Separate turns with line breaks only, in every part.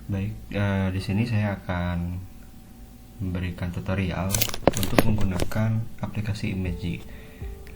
Baik, di sini saya akan memberikan tutorial untuk menggunakan aplikasi Imagy.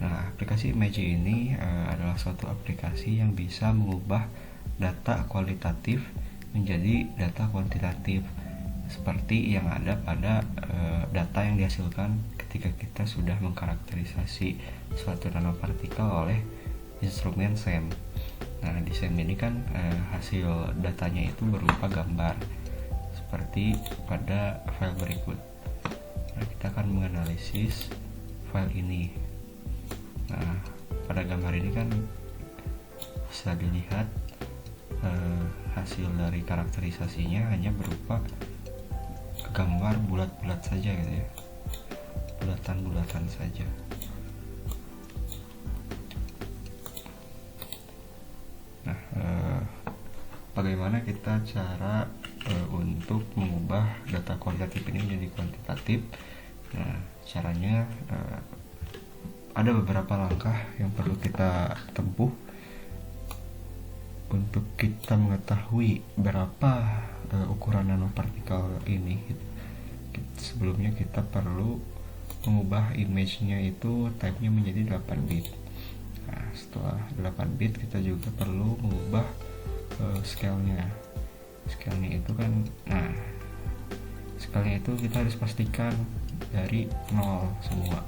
Nah, aplikasi Imagy ini adalah suatu aplikasi yang bisa mengubah data kualitatif menjadi data kuantitatif seperti yang ada pada data yang dihasilkan ketika kita sudah mengkarakterisasi suatu nanopartikel oleh instrumen SEM. Nah, di SEM ini kan hasil datanya itu berupa gambar seperti pada file berikut. Nah, kita akan menganalisis file ini. Nah, pada gambar ini kan bisa dilihat hasil dari karakterisasinya hanya berupa gambar bulat-bulat saja gitu ya, bulatan-bulatan saja. Nah, bagaimana kita cara untuk mengubah data kualitatif ini menjadi kuantitatif? Nah, caranya ada beberapa langkah yang perlu kita tempuh untuk kita mengetahui berapa ukuran nanopartikel ini. Sebelumnya kita perlu mengubah image-nya itu type-nya menjadi 8 bit. Nah, setelah 8 bit kita juga perlu mengubah scale-nya. Scale-nya itu kan, nah scale-nya itu kita harus pastikan dari 0 semua.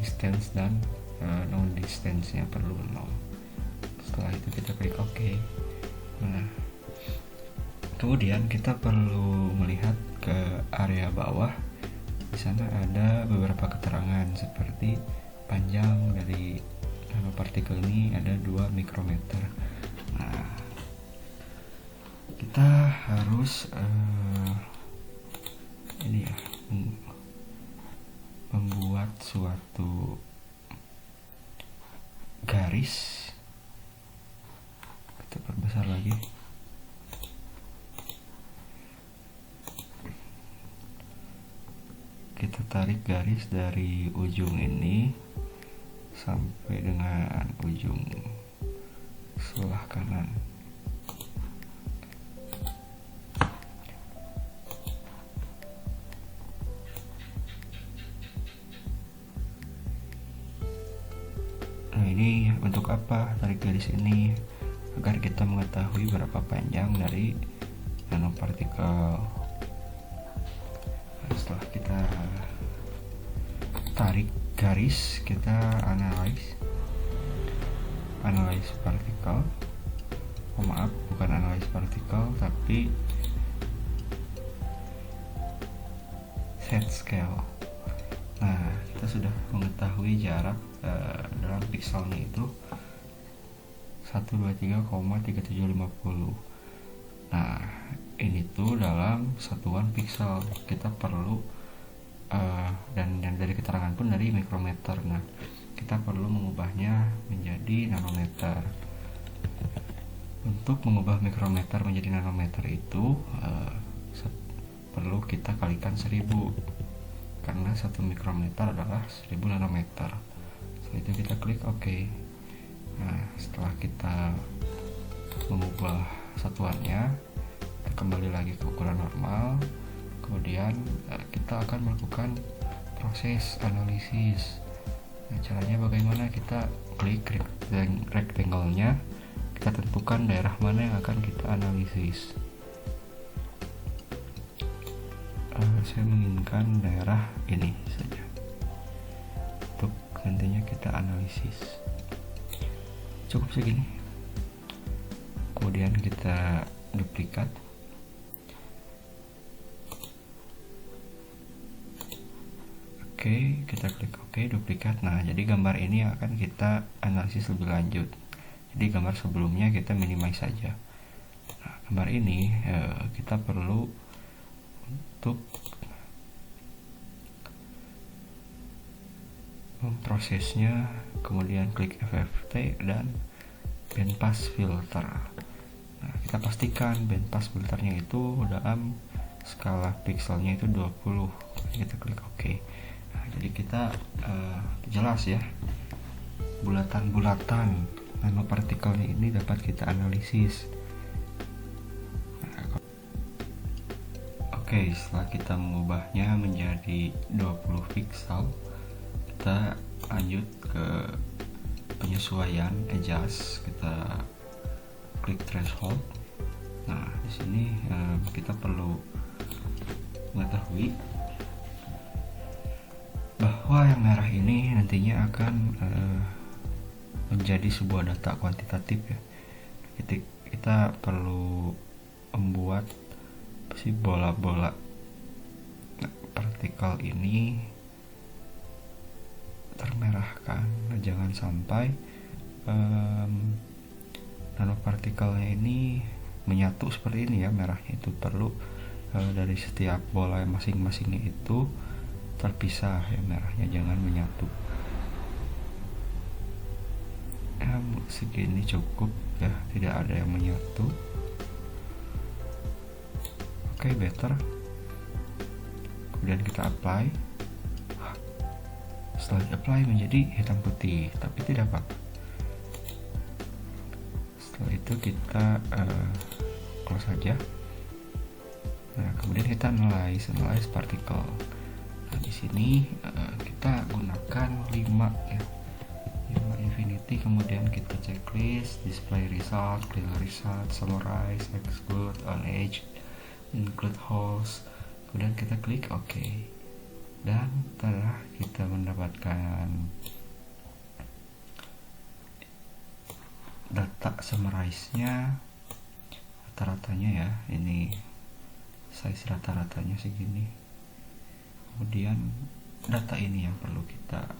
Distance dan non distance-nya perlu 0. Setelah itu kita klik OK. Nah, kemudian kita perlu melihat ke area bawah. Di sana ada beberapa keterangan seperti panjang dari nanopartikel ini ada 2 mikrometer. Nah, kita harus membuat suatu garis. Kita perbesar lagi. Kita tarik garis dari ujung ini sampai dengan ujung sebelah kanan. Nah, ini untuk apa tarik garis ini? Agar kita mengetahui berapa panjang dari nanopartikel. Nah, setelah kita tarik garis, kita analyze partikel. Oh maaf, bukan analyze partikel tapi set scale. Nah, kita sudah mengetahui jarak dalam pixelnya itu 123,3750. Nah, ini tuh dalam satuan pixel. Kita perlu dan dari keterangan pun dari mikrometer. Nah, kita perlu mengubahnya menjadi nanometer. Untuk mengubah mikrometer menjadi nanometer itu perlu kita kalikan 1000, karena 1 mikrometer adalah 1000 nanometer. Setelah itu kita klik OK. Nah, setelah kita mengubah satuannya, kita kembali lagi ke ukuran normal. Kemudian kita akan melakukan proses analisis. Nah, caranya bagaimana? Kita klik rectangle-nya, kita tentukan daerah mana yang akan kita analisis. Saya menginginkan daerah ini saja untuk nantinya kita analisis. Cukup segini. Kemudian kita duplikat. Oke, kita klik OK, duplikat. Nah, jadi gambar ini akan kita analisis lebih lanjut. Jadi gambar sebelumnya kita minimize saja. Nah, gambar ini kita perlu untuk memprosesnya, kemudian klik FFT dan bandpass filter. Nah, kita pastikan bandpass filternya itu dalam skala pixelnya itu 20. Kita klik OK. Nah, jadi kita jelas ya, bulatan-bulatan nanopartikelnya ini dapat kita analisis. Oke, setelah kita mengubahnya menjadi 20 pixel, kita lanjut ke penyesuaian adjust, kita klik threshold. Nah, di sini kita perlu mengetahui bahwa yang merah ini nantinya akan menjadi sebuah data kuantitatif ya. Kita perlu membuat si bola-bola partikel ini termerahkan. Jangan sampai nanopartikelnya ini menyatu seperti ini ya. Merahnya itu perlu dari setiap bola masing-masingnya itu terpisah ya, merahnya jangan menyatu. Segini cukup ya, tidak ada yang menyatu. Oke, better. Kemudian kita apply. Setelah di apply menjadi hitam putih, tapi tidak apa-apa. Setelah itu kita close saja. Nah, kemudian kita analyze partikel. Nah, di sini kita gunakan 5 ya. 5 infinity, kemudian kita checklist, display result, clear result, summarize, exclude, on edge, include holes. Kemudian kita klik OK. Dan setelah kita mendapatkan data summarize-nya, rata-ratanya ya, ini size rata-ratanya segini. Kemudian data ini yang perlu kita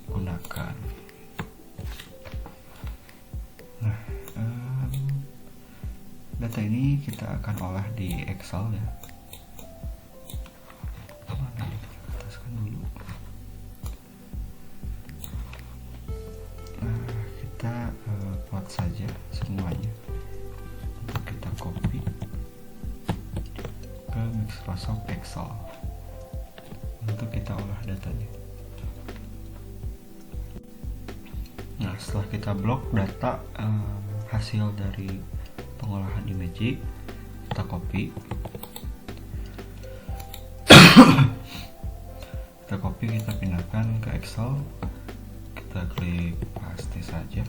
gunakan. Nah, data ini kita akan olah di Excel ya. Mana ataskan dulu. Nah, kita plot saja semuanya. Untuk kita copy ke Microsoft Excel untuk kita olah datanya. Nah, setelah kita blok data hasil dari pengolahan image, kita copy. Kita pindahkan ke Excel. Kita klik paste saja.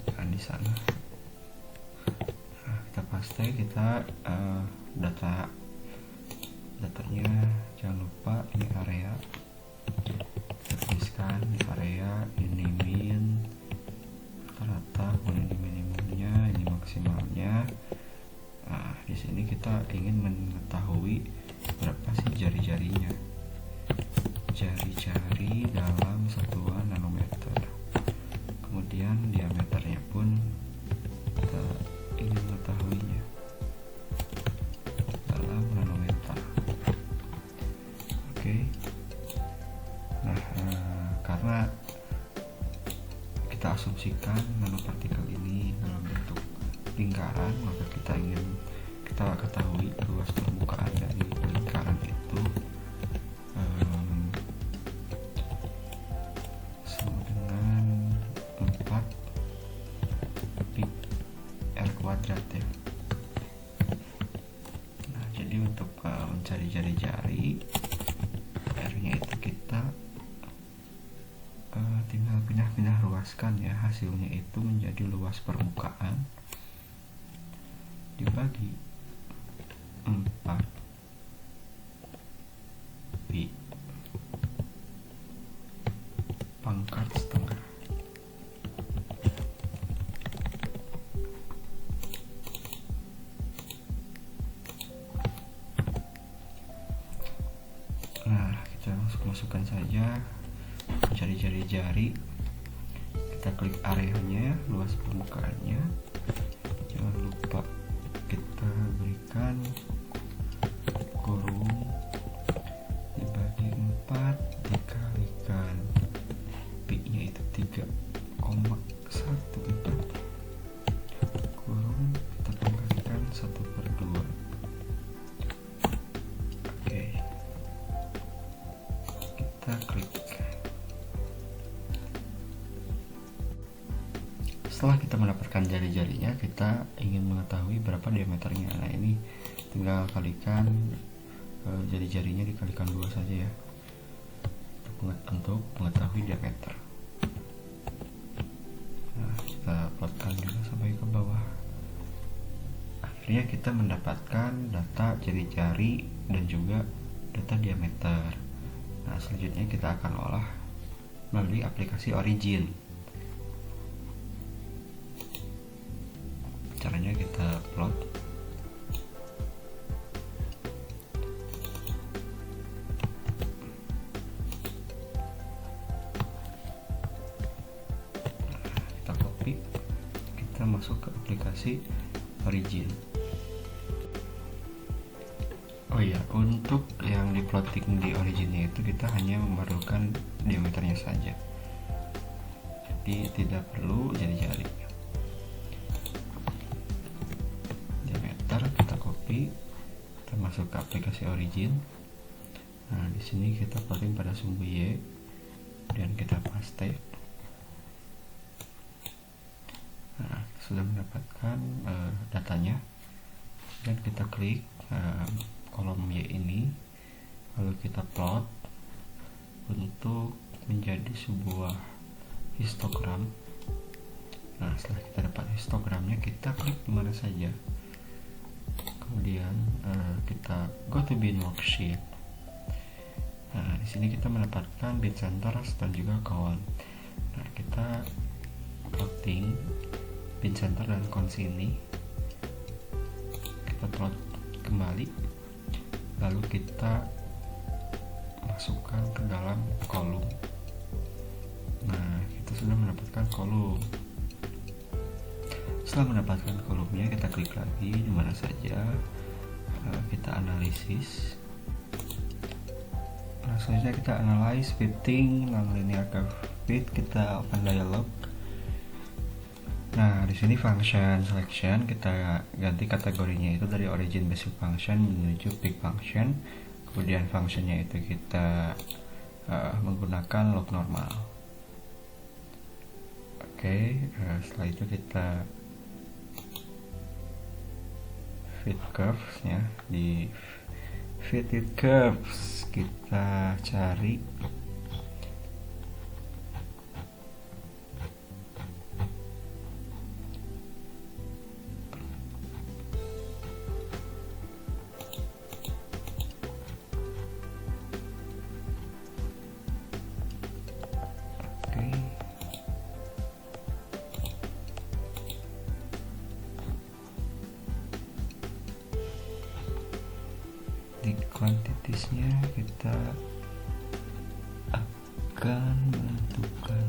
Dan di sana. Nah, kita paste, kita datanya jangan lupa ini area. Kita tuliskan di area ini min rata-rata, kemudian ini minimumnya, ini maksimalnya. Nah, di sini kita ingin mengetahui berapa sih jari-jarinya, jari-jari dalam satuan nanometer. Kemudian diameternya pun kita ingin mengetahuinya dalam nanometer. Oke. Nah, karena kita asumsikan nanopartikel ini dalam bentuk lingkaran, maka kita ketahui luas permukaan dari lingkaran itu sama dengan 4 pi r kuadrat ya. Nah, jadi untuk mencari jari-jari R-nya itu kita tinggal pindah-pindah ruaskan ya, hasilnya itu menjadi luas permukaan dibagi 4 pi pangkat setengah. Nah, kita masukkan saja mencari jari-jari. Kita klik areanya, luas permukaannya. Jangan lupa kita berikan kurung dibagi 4 dikalikan pi nya itu 3,14 kurung kita pangkatkan 1/2. Oke, kita klik. Setelah setelah kita mendapatkan jari-jarinya, kita ingin mengetahui berapa diameternya. Nah, ini tinggal kalikan jari-jarinya dikalikan 2 saja ya, untuk mengetahui diameter. Nah, kita plotkan juga sampai ke bawah. Akhirnya kita mendapatkan data jari-jari dan juga data diameter. Nah, selanjutnya kita akan olah melalui aplikasi Origin. Caranya kita plot. Kita copy, kita masuk ke aplikasi Origin. Oh iya, untuk yang di plotting di Originnya itu kita hanya memerlukan diameternya saja, jadi tidak perlu jari-jari. Diameter kita copy, kita masuk ke aplikasi Origin. Nah, di sini kita plotting pada sumbu Y dan kita paste. Nah, sudah mendapatkan datanya, dan kita klik kolom Y ini, lalu kita plot untuk menjadi sebuah histogram. Nah, setelah kita dapat histogramnya, kita klik di mana saja, kemudian kita go to bin worksheet. Nah, di sini kita mendapatkan bit center dan juga count. Nah, kita plotting bin center dan count sini, kita plot kembali, lalu kita masukkan ke dalam kolom. Nah, kita sudah mendapatkan kolom. Setelah mendapatkan kolomnya, kita klik lagi di mana saja, kita analisis. Nah, selanjutnya kita analyze fitting non-linear curve fit, kita open dialog. Nah, di sini function selection kita ganti kategorinya itu dari origin basic function menuju big function. Kemudian functionnya itu kita menggunakan log normal. Oke, setelah itu kita fit curves ya, di fitted curves kita cari di quantitiesnya kita akan menentukan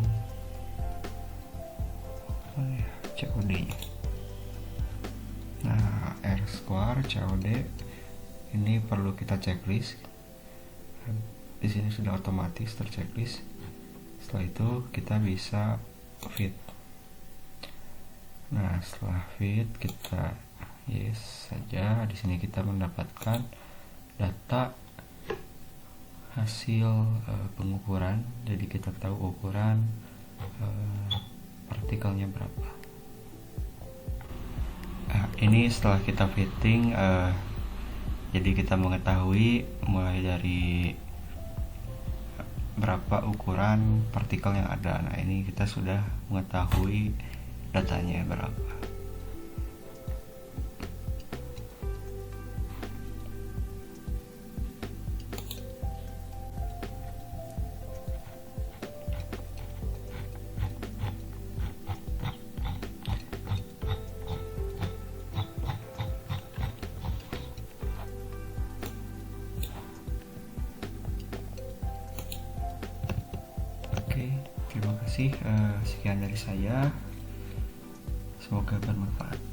COD nya. Nah, R square COD ini perlu kita checklist. Di sini sudah otomatis terchecklist. Setelah itu kita bisa fit. Nah, setelah fit kita yes saja. Di sini kita mendapatkan data hasil pengukuran, jadi kita tahu ukuran partikelnya berapa. Nah, ini setelah kita fitting, jadi kita mengetahui mulai dari berapa ukuran partikel yang ada. Nah, ini kita sudah mengetahui datanya berapa. Terima kasih, sekian dari saya, semoga bermanfaat.